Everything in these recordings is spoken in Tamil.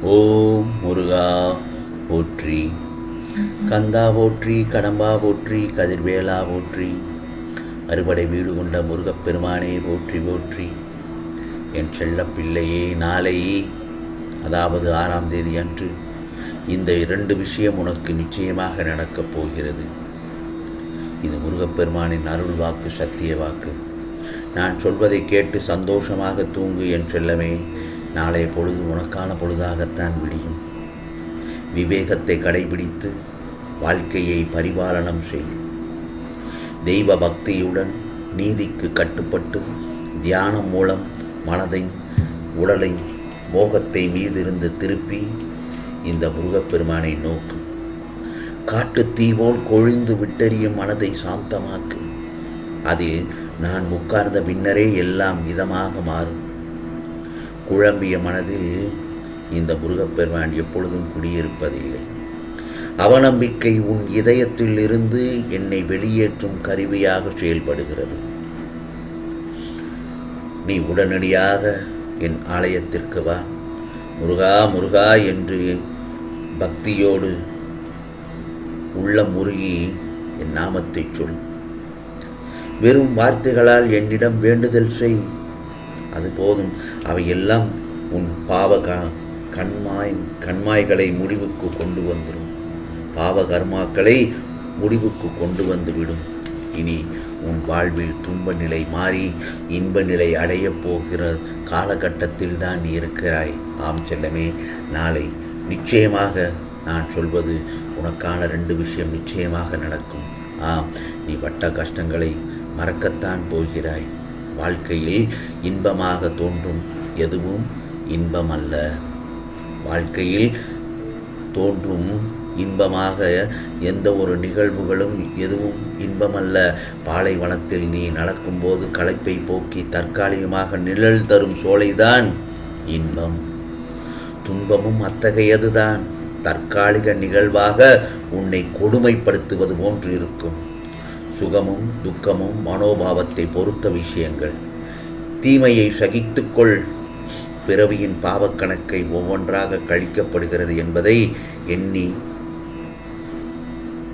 ஓம் முருகா போற்றி, கந்தா போற்றி, கடம்பா போற்றி, கதிர்வேலா போற்றி, அறுபடை வீடு கொண்ட முருகப்பெருமானே போற்றி போற்றி. என் செல்ல பிள்ளையே, நாளை அதாவது 6ஆம் தேதி அன்று இந்த 2 விஷயம் உனக்கு நிச்சயமாக நடக்கப் போகிறது. இது முருகப்பெருமானின் அருள் வாக்கு, சத்திய வாக்கு. நான் சொல்வதை கேட்டு சந்தோஷமாக தூங்கு என் செல்லமே. நாளைய பொழுது உனக்கான பொழுதாகத்தான் விடியும். விவேகத்தை கடைபிடித்து வாழ்க்கையை பரிபாலனம் செய். தெய்வ பக்தியுடன் நீதிக்கு கட்டுப்பட்டு தியானம் மூலம் மனதை, உடலை, மோகத்தை மீதிருந்து திருப்பி இந்த முருகப்பெருமானை நோக்கு. காட்டு தீவோல் கொழிந்து விட்டெறியும் மனதை சாந்தமாக்கு. அதில் நான் உட்கார்ந்த பின்னரே எல்லாம் இதமாக மாறும். குழம்பிய மனதில் இந்த முருகப்பெருமான் எப்பொழுதும் குடியிருப்பதில்லை. அவநம்பிக்கை உன் இதயத்தில் இருந்து என்னை வெளியேற்றும் கருவியாக செயல்படுகிறது. நீ உடனடியாக என் ஆலயத்திற்கு வா. முருகா முருகா என்று பக்தியோடு உள்ளம் முருகி என் நாமத்தை சொல். வெறும் வார்த்தைகளால் என்னிடம் வேண்டுதல் செய். அது போதும். அவையெல்லாம் உன் பாவ கண்மாய்களை முடிவுக்கு கொண்டு வந்துடும். பாவ கர்மாக்களை முடிவுக்கு கொண்டு வந்துவிடும். இனி உன் வாழ்வில் துன்ப நிலை மாறி இன்ப நிலை அடையப் போகிற காலகட்டத்தில் தான் நீ இருக்கிறாய். ஆம் செல்லமே, நாளை நிச்சயமாக நான் சொல்வது உனக்கான 2 விஷயம் நிச்சயமாக நடக்கும். ஆம், நீ பட்ட கஷ்டங்களை மறக்கத்தான் போகிறாய். வாழ்க்கையில் இன்பமாக தோன்றும் எதுவும் இன்பம் அல்ல. வாழ்க்கையில் தோன்றும் இன்பமாக எந்த ஒரு நிகழ்வுகளும் எதுவும் இன்பமல்ல. பாலைவனத்தில் நீ நடக்கும்போது களைப்பை போக்கி தற்காலிகமாக நிழல் தரும் சோலைதான் இன்பம். துன்பமும் அத்தகையதுதான். தற்காலிக நிகழ்வாக உன்னை கொடுமைப்படுத்துவது போன்று இருக்கும். சுகமும் துக்கமும் மனோபாவத்தை பொறுத்த விஷயங்கள். தீமையை சகித்துக்கொள். பிறவியின் பாவக்கணக்கை ஒவ்வொன்றாக கழிக்கப்படுகிறது என்பதை எண்ணி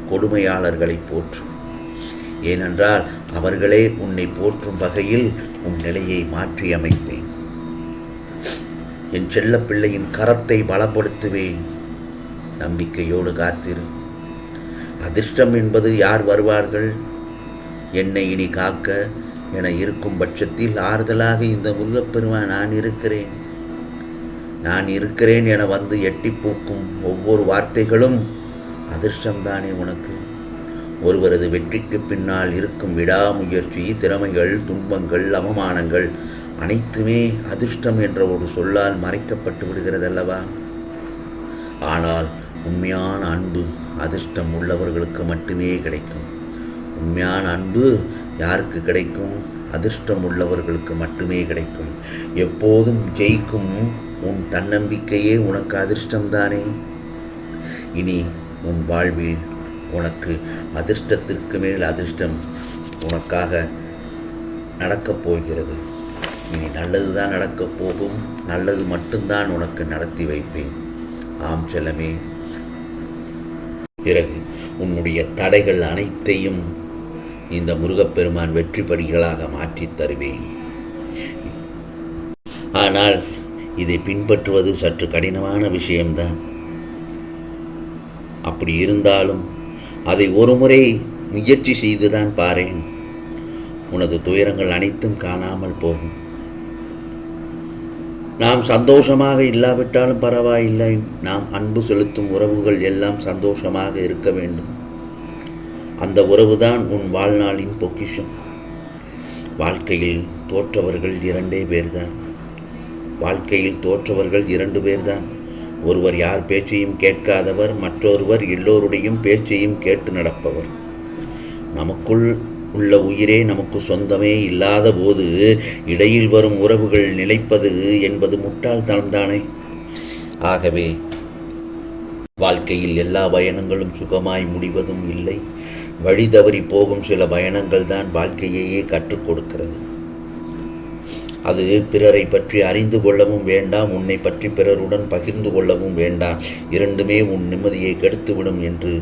கொடுமையாளர்களை போற்றும். ஏனென்றால் அவர்களே உன்னை போற்றும் வகையில் உன் நிலையை மாற்றியமைப்பேன். என் செல்ல பிள்ளையின் கரத்தை பலப்படுத்துவேன். நம்பிக்கையோடு காத்திரு. அதிர்ஷ்டம் என்பது யார் வருவார்கள்? என்னை இனி காக்க என இருக்கும் பட்சத்தில் ஆறுதலாக இந்த முருகப்பெருமான் நான் இருக்கிறேன் என வந்து எட்டி பூக்கும் ஒவ்வொரு வார்த்தைகளும் அதிர்ஷ்டம்தானே உனக்கு. ஒருவரது வெற்றிக்கு பின்னால் இருக்கும் விடாமுயற்சி, திறமைகள், துன்பங்கள், அவமானங்கள் அனைத்துமே அதிர்ஷ்டம் என்ற ஒரு சொல்லால் மறைக்கப்பட்டு விடுகிறதல்லவா? ஆனால் உண்மையான அன்பு அதிர்ஷ்டம் உள்ளவர்களுக்கு மட்டுமே கிடைக்கும். உண்மையான அன்பு யாருக்கு கிடைக்கும்? அதிர்ஷ்டம் உள்ளவர்களுக்கு மட்டுமே கிடைக்கும். எப்போதும் ஜெயிக்கும் உன் தன்னம்பிக்கையே உனக்கு அதிர்ஷ்டம்தானே. இனி உன் வாழ்வில் உனக்கு அதிர்ஷ்டத்திற்கு மேல் அதிர்ஷ்டம் உனக்காக நடக்கப் போகிறது. இனி நல்லதுதான் நடக்கப் போகும். நல்லது மட்டும்தான் உனக்கு நடத்தி வைப்பேன். ஆம் செல்லமே. பிறகு உன்னுடைய தடைகள் அனைத்தையும் இந்த முருகப்பெருமான் வெற்றி படிகளாக மாற்றித் தருவேன். ஆனால் இதை பின்பற்றுவது சற்று கடினமான விஷயம்தான். அப்படி இருந்தாலும் அதை ஒரு முறை முயற்சி செய்துதான் பாரேன். உனது துயரங்கள் அனைத்தும் காணாமல் போகும். நாம் சந்தோஷமாக இல்லாவிட்டாலும் பரவாயில்லை. நாம் அன்பு செலுத்தும் உறவுகள் எல்லாம் சந்தோஷமாக இருக்க வேண்டும். அந்த உறவுதான் உன் வாழ்நாளின் பொக்கிஷம். வாழ்க்கையில் தோற்றவர்கள் 2 பேர்தான். வாழ்க்கையில் தோற்றவர்கள் 2 பேர்தான். ஒருவர் யார் பேச்சையும் கேட்காதவர், மற்றொருவர் எல்லோருடையும் பேச்சையும் கேட்டு நடப்பவர். நமக்குள் உள்ள உயிரே நமக்கு சொந்தமே இல்லாத போது இடையில் வரும் உறவுகள் நிலைப்பது என்பது முட்டாள்தனம்தானே. ஆகவே வாழ்க்கையில் எல்லா பயணங்களும் சுகமாய் முடிவதும் இல்லை. வழி தவறி போகும் சில பயணங்கள் தான் வாழ்க்கையையே கற்றுக் கொடுக்கிறது. அது பிறரை பற்றி அறிந்து கொள்ளவும் வேண்டாம், உன்னை பற்றி பிறருடன் பகிர்ந்து கொள்ளவும் வேண்டாம். இரண்டுமே உன் நிம்மதியை கெடுத்துவிடும் என்று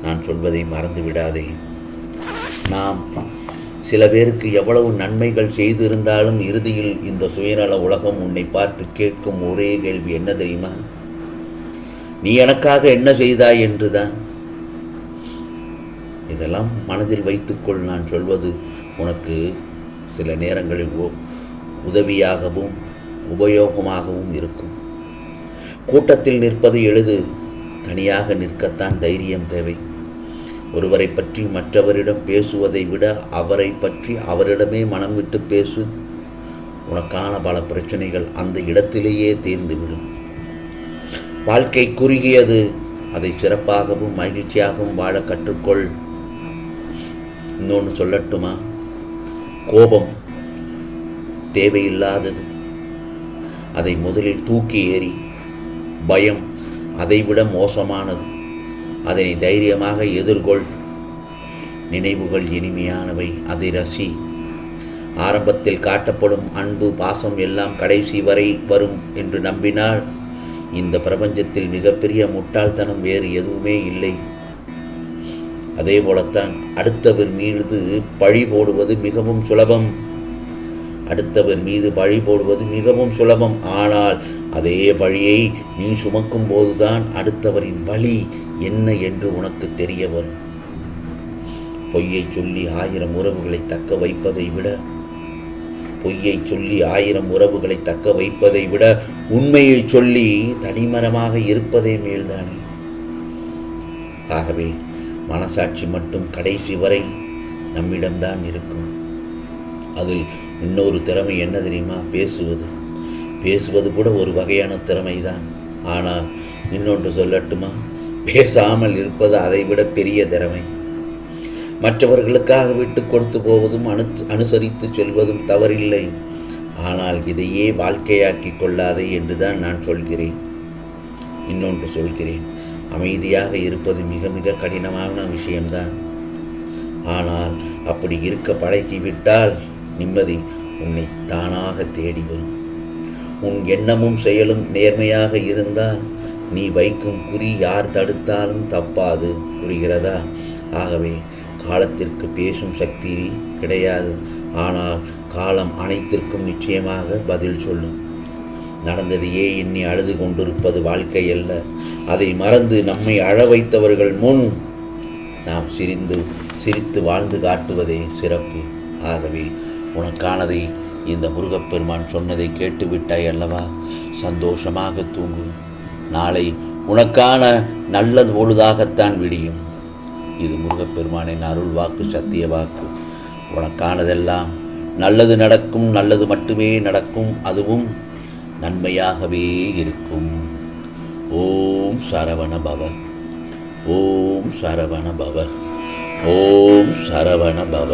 நான் சொல்வதை மறந்து விடாதே. நாம் சில பேருக்கு எவ்வளவு நன்மைகள் செய்திருந்தாலும் இறுதியில் இந்த சுயநல உலகம் உன்னை பார்த்து கேட்கும் ஒரே கேள்வி என்ன தெரியுமா? நீ எனக்காக என்ன செய்தாய் என்றுதான். இதெல்லாம் மனதில் வைத்துக்கொள். நான் சொல்வது உனக்கு சில நேரங்களில் உதவியாகவும் உபயோகமாகவும் இருக்கும். கூட்டத்தில் நிற்பது எளிது, தனியாக நிற்கத்தான் தைரியம் தேவை. ஒருவரை பற்றி மற்றவரிடம் பேசுவதை விட அவரை பற்றி அவரிடமே மனம் விட்டு பேசு. உனக்கான பல பிரச்சனைகள் அந்த இடத்திலேயே தீர்ந்துவிடும். வாழ்க்கை குறுகியது, அதை சிறப்பாகவும் மகிழ்ச்சியாகவும் வாழ கற்றுக்கொள். இன்னொன்று சொல்லட்டுமா? கோபம் தேவையில்லாதது, அதை முதலில் தூக்கி ஏறி. பயம் அதைவிட மோசமானது, அதனை தைரியமாக எதிர்கொள். நினைவுகள் இனிமையானவை, அதை ரசி. ஆரம்பத்தில் காட்டப்படும் அன்பு பாசம் எல்லாம் கடைசி வரை வரும் என்று நம்பினால் இந்த பிரபஞ்சத்தில் மிகப்பெரிய முட்டாள்தனம் வேறு எதுவுமே இல்லை. அதே போலத்தான் அடுத்தவர் மீது பழி போடுவது மிகவும் சுலபம். அடுத்தவர் மீது பழி போடுவது மிகவும் சுலபம். ஆனால் அதே பழியை நீ சுமக்கும் போதுதான் அடுத்தவரின் வலி என்ன என்று உனக்கு தெரிய வரும். பொய்யை சொல்லி 1000 உறவுகளை தக்க வைப்பதை விட உண்மையை சொல்லி தனிமரமாக இருப்பதே மேல்தானே. ஆகவே மனசாட்சி மட்டும் கடைசி வரை நம்மிடம்தான் இருக்கும். அதில் இன்னொரு திறமை என்ன தெரியுமா? பேசுவது கூட ஒரு வகையான திறமைதான். ஆனால் இன்னொன்று சொல்லட்டுமா? பேசாமல் இருப்பது அதைவிட பெரிய திறமை. மற்றவர்களுக்காக விட்டு கொடுத்து போவதும் அனுசரித்து செல்வதும் தவறில்லை. ஆனால் இதையே வாழ்க்கையாக்கி கொள்ளாதே என்றுதான் நான் சொல்கிறேன். இன்னொன்று சொல்கிறேன், அமைதியாக இருப்பது மிக மிக கடினமான விஷயம்தான். ஆனால் அப்படி இருக்க பழகிவிட்டால் நிம்மதி உன்னை தானாக தேடி வரும். உன் எண்ணமும் செயலும் நேர்மையாக இருந்தால் நீ வைக்கும் குறி யார் தடுத்தாலும் தப்பாது. புரிகிறதா? ஆகவே காலத்திற்கு பேசும் சக்தி கிடையாது, ஆனால் காலம் அனைத்திற்கும் நிச்சயமாக பதில் சொல்லும். நடந்ததையே எண்ணி அழுது கொண்டிருப்பது வாழ்க்கை அல்ல. அதை மறந்து நம்மை அழ வைத்தவர்கள் முன் நாம் சிரித்து வாழ்ந்து காட்டுவதே சிறப்பு. ஆகவே உனக்கானதை இந்த முருகப்பெருமான் சொன்னதை கேட்டுவிட்டாய் அல்லவா? சந்தோஷமாக தூங்கு. நாளை உனக்கான நல்லது பொழுதாகத்தான் விடியும். இது முருகப்பெருமானின் அருள் வாக்கு, சத்திய வாக்கு. உனக்கானதெல்லாம் நல்லது நடக்கும், நல்லது மட்டுமே நடக்கும், அதுவும் நன்மையாகவே இருக்கும். ஓம் சரவண பவ, ஓம் சரவண பவ, ஓம் சரவண பவ.